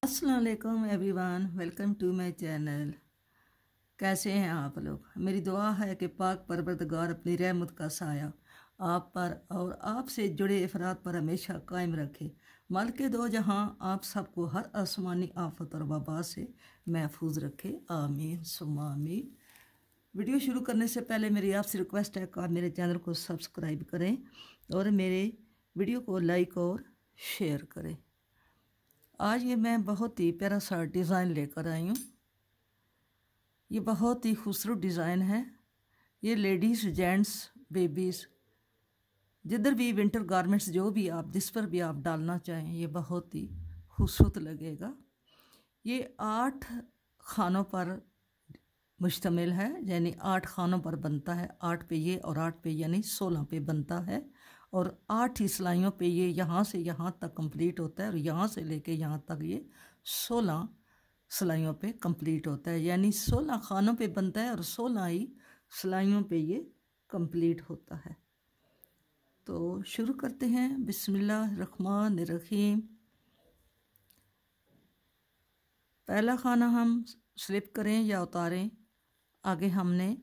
अस्सलाम वालेकुम everyone, welcome to my channel. कैसे हैं आप लोग? मेरी दुआ है कि पाक परवरदिगार अपनी रहमत का साया आप पर और आपसे जुड़े अफराद पर हमेशा कायम रखे। मालिक दो जहां आप सबको हर आसमानी आफत और वबा से महफूज रखे, आमीन सुम्मा आमीन। वीडियो शुरू करने से पहले मेरी आपसे रिक्वेस्ट है कि आप मेरे चैनल को सब्सक्राइब करें और मेरे वीडियो को लाइक और शेयर करें। आज ये मैं बहुत ही प्यारा सा डिज़ाइन लेकर आई हूँ। ये बहुत ही खूबसूरत डिज़ाइन है। ये लेडीज़, जेंट्स, बेबीज़, जिधर भी विंटर गारमेंट्स जो भी आप जिस पर भी आप डालना चाहें, ये बहुत ही खूबसूरत लगेगा। ये 8 खानों पर मुश्तमिल है, यानी 8 खानों पर बनता है। 8 पे ये और 8 पे यानी 16 पे बनता है और 8 ही सिलाइयों पे ये यहाँ से यहाँ तक कंप्लीट होता है और यहाँ से लेके यहाँ तक ये 16 सिलाइयों पे कंप्लीट होता है, यानी 16 खानों पे बनता है और 16 ही सिलाइयों पे ये कंप्लीट होता है। तो शुरू करते हैं। बिस्मिल्लाहिर्रहमानिर्रहीम। पहला खाना हम स्लिप करें या उतारें, आगे हमने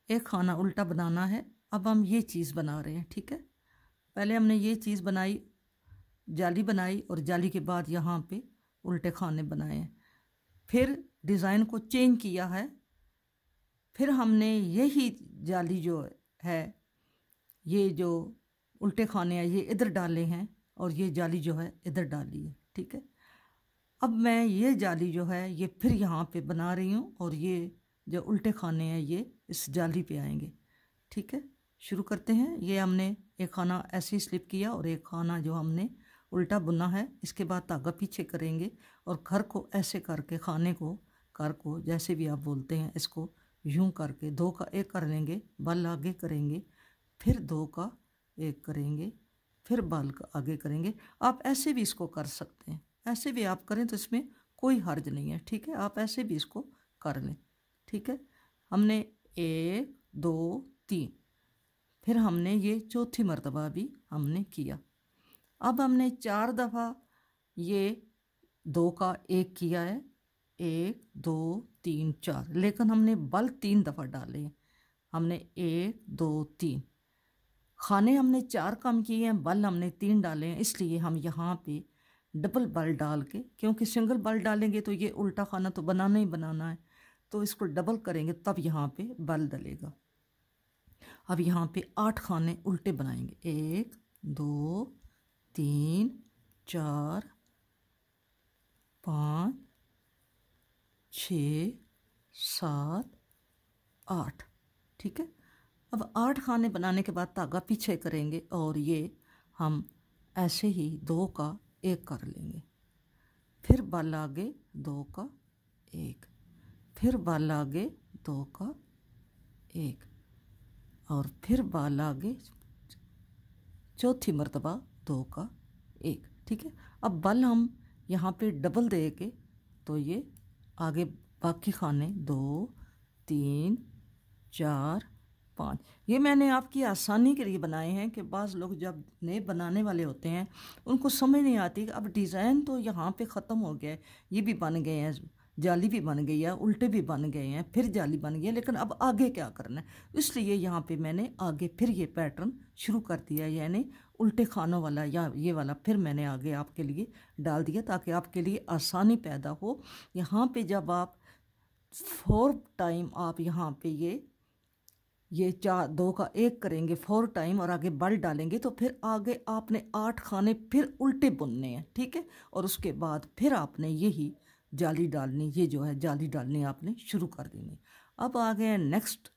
एक खाना उल्टा बनाना है। अब हम ये चीज़ बना रहे हैं, ठीक है। पहले हमने ये चीज़ बनाई, जाली बनाई और जाली के बाद यहाँ पे उल्टे खाने बनाए हैं। फिर डिज़ाइन को चेंज किया है। फिर हमने यही जाली जो है, ये जो उल्टे खाने हैं ये इधर डाले हैं और ये जाली जो है इधर डाली है, ठीक है। अब मैं ये जाली जो है ये फिर यहाँ पे बना रही हूँ और ये जो उल्टे खाने हैं ये इस जाली पे आएंगे, ठीक है। शुरू करते हैं। ये हमने एक खाना ऐसे ही स्लिप किया और एक खाना जो हमने उल्टा बुना है। इसके बाद धागा पीछे करेंगे और घर को ऐसे करके खाने को, कर को जैसे भी आप बोलते हैं, इसको यूं करके 2 का 1 कर लेंगे, बल आगे करेंगे, फिर 2 का 1 करेंगे, फिर बल का आगे करेंगे। आप ऐसे भी इसको कर सकते हैं, ऐसे भी आप करें तो इसमें कोई हर्ज नहीं है, ठीक है। आप ऐसे भी इसको कर लें, ठीक है। हमने 1 2 3, फिर हमने ये चौथी मर्तबा भी हमने किया। अब हमने 4 दफ़ा ये 2 का 1 किया है, 1 2 3 4, लेकिन हमने बल 3 दफ़ा डाले हैं। हमने 1 2 3 खाने हमने 4 कम किए हैं, बल हमने 3 डाले हैं, इसलिए हम यहाँ पे डबल बल डाल के, क्योंकि सिंगल बल डालेंगे तो ये उल्टा खाना तो बनाना ही बनाना है, तो इसको डबल करेंगे तब यहाँ पे बल डलेगा। अब यहाँ पे 8 खाने उल्टे बनाएंगे। 1 2 3 4 5 6 7 8, ठीक है। अब 8 खाने बनाने के बाद धागा पीछे करेंगे और ये हम ऐसे ही 2 का 1 कर लेंगे, फिर बल आगे 2 का 1, फिर बल आगे 2 का 1 और फिर बल आगे चौथी मर्तबा 2 का 1, ठीक है। अब बल हम यहाँ पे डबल दे के तो ये आगे बाकी खाने 2 3 4 5, ये मैंने आपकी आसानी के लिए बनाए हैं कि बाज़ लोग जब नए बनाने वाले होते हैं उनको समझ नहीं आती कि अब डिज़ाइन तो यहाँ पे ख़त्म हो गया है, ये भी बन गए हैं, जाली भी बन गई है, उल्टे भी बन गए हैं, फिर जाली बन गई है, लेकिन अब आगे क्या करना है। इसलिए यहाँ पे मैंने आगे फिर ये पैटर्न शुरू कर दिया, यानी उल्टे खानों वाला या ये वाला फिर मैंने आगे आपके लिए डाल दिया ताकि आपके लिए आसानी पैदा हो। यहाँ पे जब आप 4 टाइम आप यहाँ पे ये 4 2 का 1 करेंगे 4 टाइम और आगे बल डालेंगे तो फिर आगे आपने 8 खाने फिर उल्टे बुनने हैं, ठीक है। और उसके बाद फिर आपने यही जाली डालनी, ये जो है जाली डालनी आपने शुरू कर देनी। अब आ गए नेक्स्ट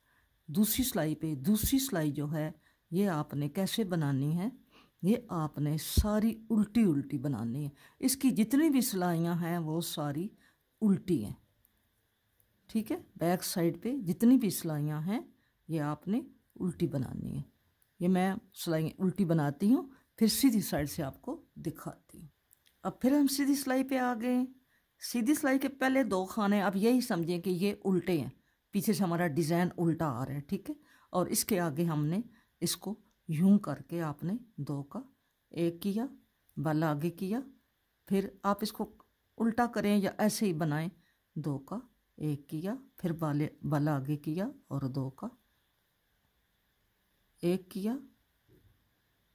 दूसरी सिलाई पे। दूसरी सिलाई जो है ये आपने कैसे बनानी है, ये आपने सारी उल्टी उल्टी बनानी है। इसकी जितनी भी सिलाइयाँ हैं वो सारी उल्टी हैं, ठीक है। बैक साइड पे जितनी भी सिलाइयाँ हैं ये आपने उल्टी बनानी है। ये मैं सिलाई उल्टी बनाती हूँ, फिर सीधी साइड से आपको दिखाती हूँ। अब फिर हम सीधी सिलाई पे आ गए। सीधी सिलाई के पहले 2 खाने, अब यही समझें कि ये उल्टे हैं, पीछे से हमारा डिज़ाइन उल्टा आ रहा है, ठीक है। और इसके आगे हमने इसको यूं करके आपने 2 का 1 किया, बल आगे किया, फिर आप इसको उल्टा करें या ऐसे ही बनाएं, 2 का 1 किया, फिर बल आगे किया और 2 का 1 किया।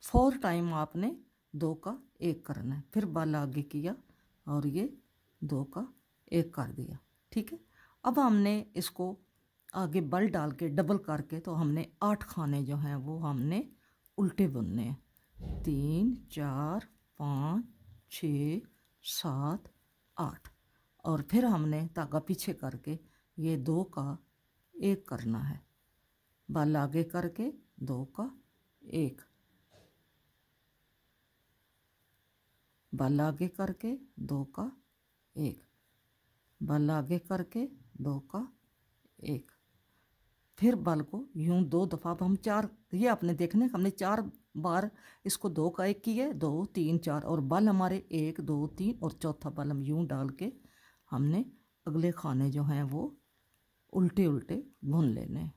4 टाइम आपने 2 का 1 करना है, फिर बल आगे किया और ये 2 का 1 कर दिया। ठीक है, अब हमने इसको आगे बल डाल के डबल करके तो हमने 8 खाने जो हैं वो हमने उल्टे बुनने हैं। 3 4 5 6 7 8 और फिर हमने धागा पीछे करके ये 2 का 1 करना है, बल आगे करके 2 का 1, बल आगे करके 2 का 1, बल आगे करके 2 का 1, फिर बल को यूं 2 दफ़ा। अब हम 4, ये आपने देखना है हमने 4 बार इसको 2 का 1 किया, 2 3 4 और बल हमारे 1 2 3 और चौथा बल हम यूं डाल के हमने अगले खाने जो हैं वो उल्टे उल्टे बुन लेने।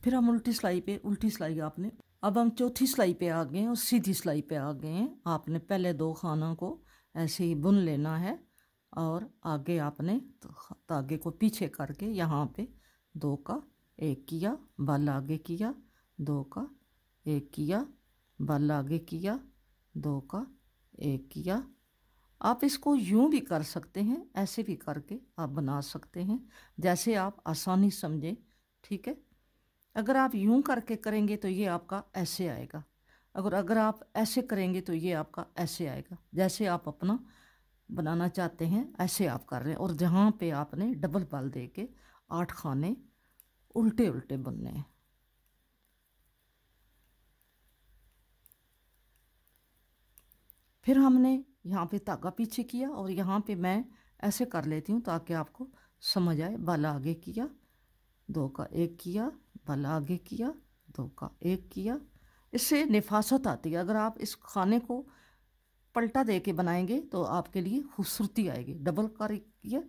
फिर हम उल्टी सिलाई आपने, अब हम चौथी सिलाई पे आ गए हैं और सीधी सिलाई पे आ गए हैं। आपने पहले 2 खानों को ऐसे ही बुन लेना है और आगे आपने धागे को पीछे करके यहाँ पे 2 का 1 किया, बल आगे किया, 2 का 1 किया, बल आगे किया, 2 का 1 किया। आप इसको यूं भी कर सकते हैं, ऐसे भी करके आप बना सकते हैं, जैसे आप आसानी समझें। ठीक है, अगर आप यूं करके करेंगे तो ये आपका ऐसे आएगा, अगर आप ऐसे करेंगे तो ये आपका ऐसे आएगा। जैसे आप अपना बनाना चाहते हैं ऐसे आप कर रहे हैं। और जहाँ पे आपने डबल बल दे के 8 खाने उल्टे उल्टे बुनने हैं। फिर हमने यहाँ पे धागा पीछे किया और यहाँ पे मैं ऐसे कर लेती हूँ ताकि आपको समझ आए। बल आगे किया, 2 का 1 किया, बल आगे किया, 2 का 1 किया। इससे नफासत आती है। अगर आप इस खाने को पलटा दे के बनाएंगे तो आपके लिए खूबसूरती आएगी। डबल कर किया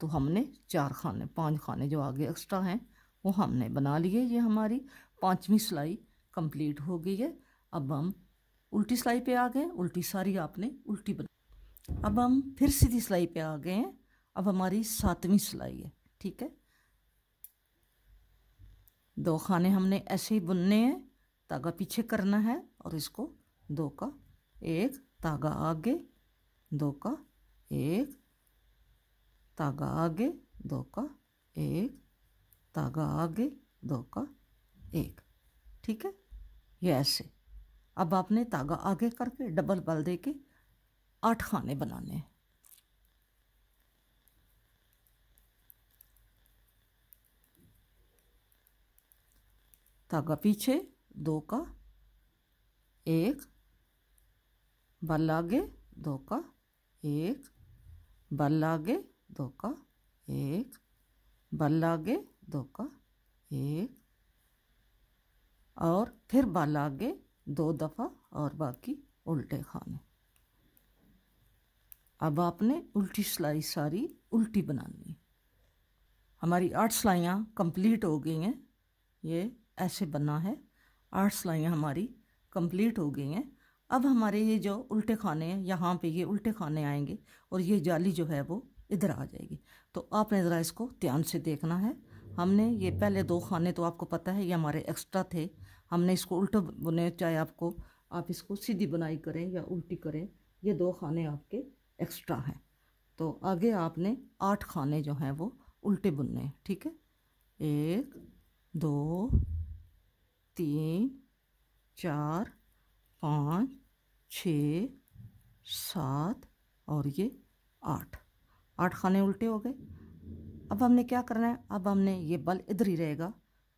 तो हमने 4 खाने 5 खाने जो आगे एक्स्ट्रा हैं वो हमने बना लिए। ये हमारी 5वीं सिलाई कंप्लीट हो गई है। अब हम उल्टी सिलाई पे आ गए, उल्टी सारी आपने उल्टी बना। अब हम फिर सीधी सिलाई पे आ गए हैं। अब हमारी 7वीं सिलाई है। ठीक है, 2 खाने हमने ऐसे ही बुनने हैं, धागा पीछे करना है और इसको 2 का 1, धागा आगे, 2 का 1, धागा आगे, 2 का 1, धागा आगे, 2 का 1। ठीक है, ये ऐसे। अब आपने धागा आगे करके डबल बल दे के 8 खाने बनाने हैं। धागा पीछे, 2 का 1, बल आगे, 2 का 1, बल आगे, 2 का 1, बल आगे, 2 का 1 और फिर बल आगे 2 दफ़ा और बाकी उल्टे खाने। अब आपने उल्टी सिलाई सारी उल्टी बनानी। हमारी 8 सिलाइयाँ कंप्लीट हो गई हैं। ये ऐसे बना है, 8 सिलाइयाँ हमारी कंप्लीट हो गई हैं। अब हमारे ये जो उल्टे खाने हैं, यहाँ पे ये उल्टे खाने आएंगे और ये जाली जो है वो इधर आ जाएगी। तो आपने ज़रा इसको ध्यान से देखना है। हमने ये पहले 2 खाने तो आपको पता है ये हमारे एक्स्ट्रा थे, हमने इसको उल्टा बुने। चाहे आप इसको सीधी बुनाई करें या उल्टी करें, ये 2 खाने आपके एक्स्ट्रा हैं। तो आगे आपने 8 खाने जो हैं वो उल्टे बुनने हैं। ठीक है, 1 2 3 4 5 6 7 और ये 8 खाने उल्टे हो गए। अब हमने क्या करना है, अब हमने ये बल इधर ही रहेगा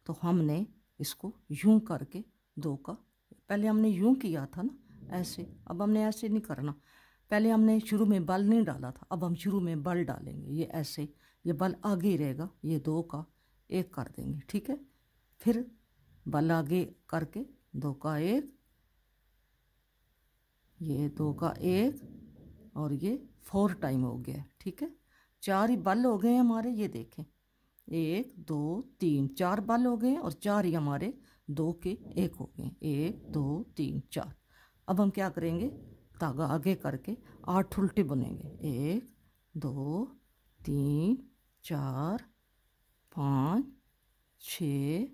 तो हमने इसको यूं करके 2 का, पहले हमने यूं किया था ना ऐसे, अब हमने ऐसे नहीं करना। पहले हमने शुरू में बल नहीं डाला था, अब हम शुरू में बल डालेंगे। ये ऐसे, ये बल आगे ही रहेगा, ये 2 का 1 कर देंगे। ठीक है, फिर बल आगे करके 2 का 1, ये 2 का 1 और ये 4 टाइम हो गया। ठीक है, 4 ही बल हो गए हमारे। ये देखें 1 2 3 4 बल हो गए और 4 ही हमारे 2 के 1 हो गए। 1 2 3 4। अब हम क्या करेंगे, धागा आगे करके 8 उल्टे बुनेंगे। 1 2 3 4 5 6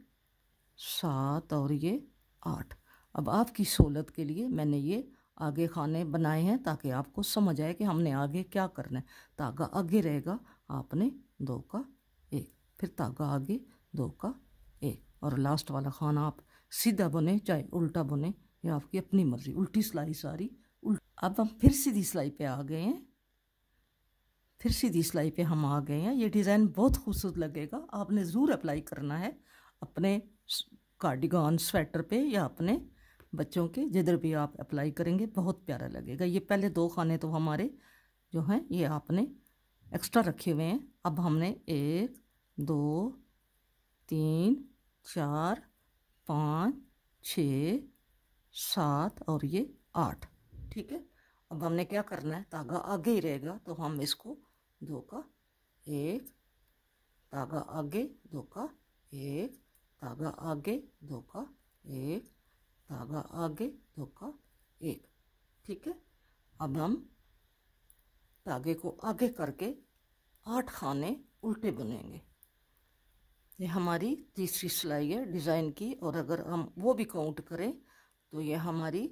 7 और ये 8। अब आपकी सहूलत के लिए मैंने ये आगे खाने बनाए हैं ताकि आपको समझ आए कि हमने आगे क्या करना है। धागा आगे रहेगा, आपने 2 का 1, फिर धागा आगे 2 का 1, और लास्ट वाला खाना आप सीधा बुने चाहे उल्टा बुने, ये आपकी अपनी मर्जी। उल्टी सिलाई सारी अब हम फिर सीधी सिलाई पे आ गए हैं। फिर सीधी सिलाई पे हम आ गए हैं। ये डिज़ाइन बहुत खूबसूरत लगेगा, आपने ज़रूर अप्लाई करना है अपने कार्डिगान स्वेटर पे या अपने बच्चों के जिधर भी आप अप्लाई करेंगे, बहुत प्यारा लगेगा। ये पहले 2 खाने तो हमारे जो हैं ये आपने एक्स्ट्रा रखे हुए हैं। अब हमने 1 2 3 4 5 6 7 और ये 8, ठीक है। अब हमने क्या करना है, धागा आगे ही रहेगा तो हम इसको 2 का 1, धागा आगे 2 का 1, धागा आगे 2 का 1, धागा आगे 2 का 1, ठीक है। अब हम धागे को आगे करके 8 खाने उल्टे बुनेंगे। ये हमारी तीसरी सिलाई है डिज़ाइन की, और अगर हम वो भी काउंट करें तो ये हमारी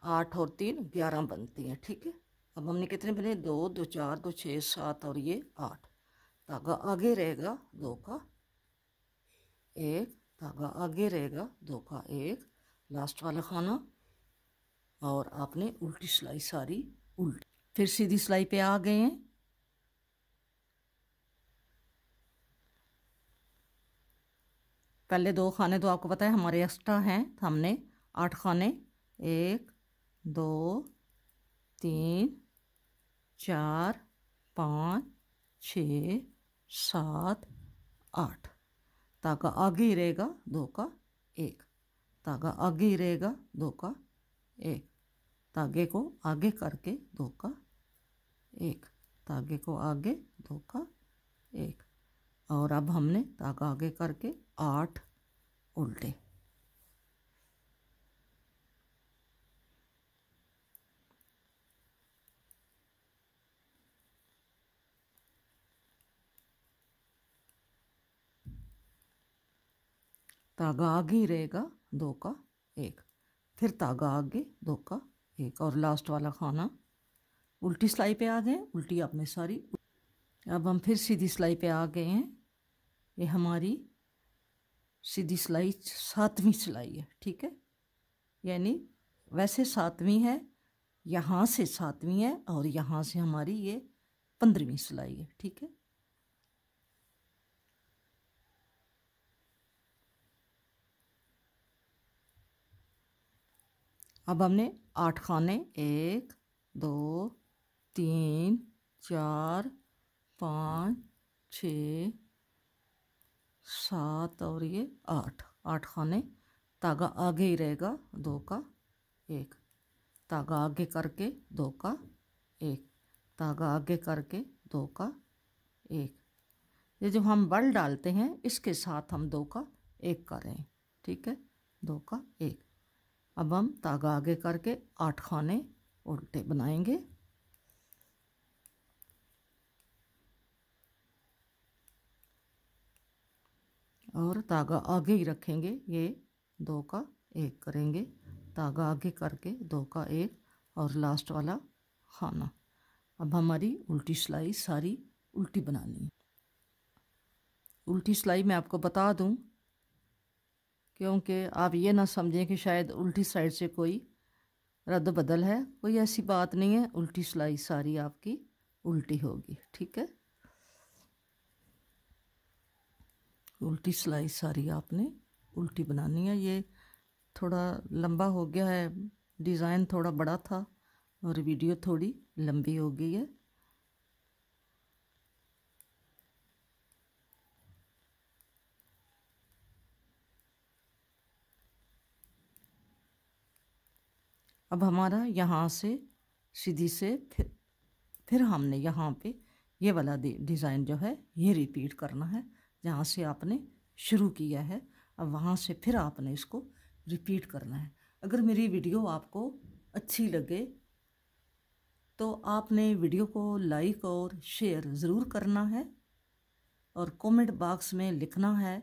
8 और 3 11 बनती हैं, ठीक है। अब हमने कितने बने, 2 2 4 2 6 7 और ये 8। धागा आगे रहेगा 2 का 1, धागा आगे रहेगा 2 का 1, लास्ट वाला खाना, और आपने उल्टी सिलाई सारी उल्टी। फिर सीधी सिलाई पे आ गए हैं। पहले 2 खाने तो आपको पता है हमारे एक्स्ट्रा हैं, हमने 8 खाने 1 2 3 4 5 6 7 8। धागा आगे ही रहेगा 2 का 1, धागा आगे ही रहेगा 2 का 1, धागे को आगे करके 2 का 1, धागे को आगे 2 का 1, और अब हमने धागा आगे करके 8 उल्टे। धागा आगे ही रहेगा 2 का 1, फिर धागा आगे 2 का 1, और लास्ट वाला खाना। उल्टी सिलाई पे आ गए, उल्टी आपने सारी। अब हम फिर सीधी सिलाई पे आ गए हैं। ये हमारी सीधी सिलाई 7वीं सिलाई है, ठीक है। यानी वैसे 7वीं है, यहाँ से 7वीं है, और यहाँ से हमारी ये 15वीं सिलाई है, ठीक है। अब हमने 8 खाने 1 2 3 4 5 6 7 और ये 8 खाने। धागा आगे ही रहेगा 2 का 1, धागा आगे करके 2 का 1, धागा आगे करके 2 का 1। ये जो हम बल डालते हैं इसके साथ हम 2 का 1 कर रहे हैं, ठीक है, 2 का 1। अब हम धागा आगे करके 8 खाने उल्टे बनाएंगे। और धागा आगे ही रखेंगे, ये 2 का 1 करेंगे, धागा आगे करके 2 का 1, और लास्ट वाला खाना। अब हमारी उल्टी सिलाई सारी उल्टी बनानी है। उल्टी सिलाई मैं आपको बता दूं, क्योंकि आप ये ना समझें कि शायद उल्टी साइड से कोई रद्द बदल है, कोई ऐसी बात नहीं है। उल्टी सिलाई सारी आपकी उल्टी होगी, ठीक है। उल्टी सिलाई सारी आपने उल्टी बनानी है। ये थोड़ा लंबा हो गया है, डिज़ाइन थोड़ा बड़ा था और वीडियो थोड़ी लंबी हो गई है। अब हमारा यहाँ से सीधी से फिर हमने यहाँ पे ये वाला डिज़ाइन जो है ये रिपीट करना है, जहाँ से आपने शुरू किया है। अब वहाँ से फिर आपने इसको रिपीट करना है। अगर मेरी वीडियो आपको अच्छी लगे तो आपने वीडियो को लाइक और शेयर ज़रूर करना है और कमेंट बॉक्स में लिखना है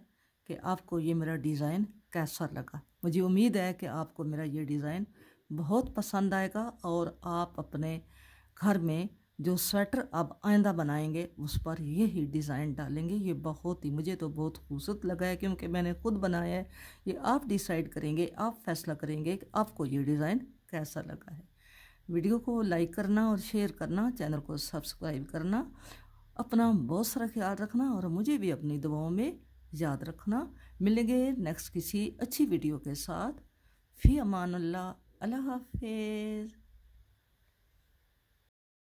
कि आपको ये मेरा डिज़ाइन कैसा लगा। मुझे उम्मीद है कि आपको मेरा ये डिज़ाइन बहुत पसंद आएगा और आप अपने घर में जो स्वेटर आप आइंदा बनाएंगे उस पर यही डिज़ाइन डालेंगे। ये बहुत ही, मुझे तो बहुत खूबसूरत लगा है क्योंकि मैंने खुद बनाया है। ये आप डिसाइड करेंगे, आप फैसला करेंगे कि आपको ये डिज़ाइन कैसा लगा है। वीडियो को लाइक करना और शेयर करना, चैनल को सब्सक्राइब करना, अपना बहुत सारा ख्याल रखना और मुझे भी अपनी दुआओं में याद रखना। मिलेंगे नेक्स्ट किसी अच्छी वीडियो के साथ। फी अमान अल्लाह। अल्लाह हाफिज़।